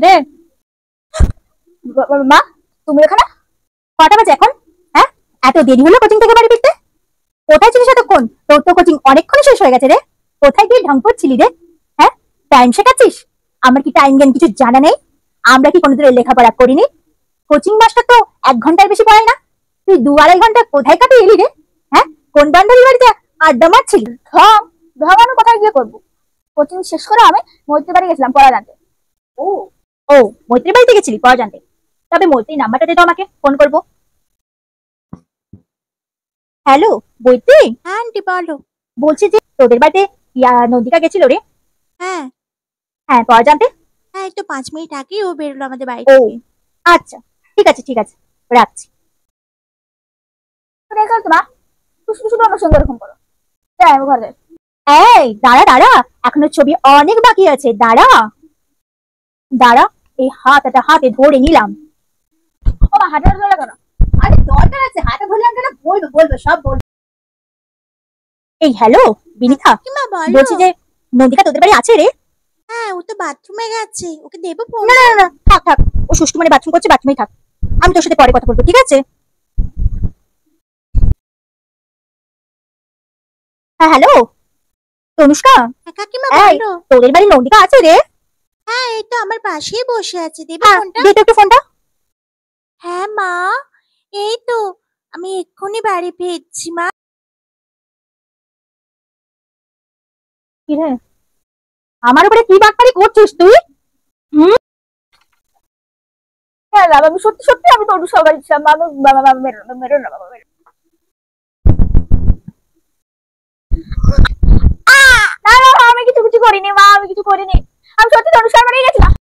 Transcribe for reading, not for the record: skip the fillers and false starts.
রে মা, তুমি এখানে কটা বাজে এখন? হ্যাঁ, এত দেরি হলো কোচিং থেকে বাড়ি ফিরতে? কোথায় ছিলিস এতক্ষণ? তোর তো কোচিং অনেকক্ষণ শেষ হয়ে গেছে রে। কোথায় গিয়ে ঢং করছিলি রে? হ্যাঁ, টাইম শেখাচ্ছিস? আমার কি টাইম জ্ঞান কিছু জানা নেই? আমরা কি কোনোদিন লেখাপড়া করিনি? কোচিং মাস্টার তো 1 ঘন্টার বেশি পড়ায় না। তুই 2-2.5 ঘন্টা কোথায় কাটিয়ে এলি রে? হ্যাঁ, কোন বান্ধবীর বাড়িতে আড্ডা মারছিলি? ঢং আমি কোথায় গিয়ে করবো? কোচিং শেষ করে আমি মৈত্রী বাড়ি গেছিলাম পড়া জানতে। ও ও, মৈত্রী বাড়িতে গেছিলি পড়া জানতে? তবে মৈত্রীর নাম্বারটা দে তো আমাকে, ফোন করবো। হ্যালো বৈত্রী। হ্যাঁ আন্টি বলো। বলছি যে তোদের বাড়িতে নন্দিকা গেছিল রে। হ্যাঁ হ্যাঁ, পড়া জানতে। হ্যাঁ, এই তো 5 মিনিট আগেই ও বেরোলো আমাদের বাড়ি ও থেকে। আচ্ছা, ঠিক আছে ঠিক আছে, রাখছি। রেখে তো মা, তুই শুধু শুধু আমার সঙ্গে এরকম করো। যাই আমি ঘরে যাই। এই দাঁড়া দাঁড়া, এখনো ছবি অনেক বাকি আছে, দাঁড়া দাঁড়া। এই হাতটা হাতে ধরে নিলাম। ও মা, হাতে ধরে কেন? আরে দরকার আছে, হাতে ধরলাম কেন? বলবো বলবো, সব বলবো। এই হ্যালো বিনিতা, কাকিমা বলো। বলছি যে নন্দিকা তোদের বাড়ি আছে রে? হ্যাঁ, ও তো বাথরুমে গেছে, ওকে দেবো ফোন? না না না, থাক থাক, ও সুষ্ঠু মানে বাথরুম করছে, বাথরুমেই থাক। আমি তোর সাথে পরে কথা বলবো, ঠিক আছে? হ্যাঁ হ্যালো তনুষ্কা, হ্যাঁ কাকিমা এই বলো। তোদের বাড়ি নন্দিকা আছে রে? হ্যাঁ, এই তো আমার পাশেই বসে আছে, দেবে হ্যাঁ, ফোনটা? দে তো একটু ফোনটা। হ্যাঁ মা, এই তো আমি এক্ষুনি বাড়ি ফিরছি মা। কি রে, আমার উপরে কি বাটপারি করছিস তুই? হুম, হ্যাঁ বাবা, আমি সত্যি সত্যি আমি তোর সবাই ছিলাম। বাবা বাবা বাবা, মেরো না মেরো না বাবা, মেরো না। না না, আমি কিছু কিছু করিনি মা, আমি কিছু করিনি। আমি সত্যি তনুষ্কার বাড়ি গেছিলাম।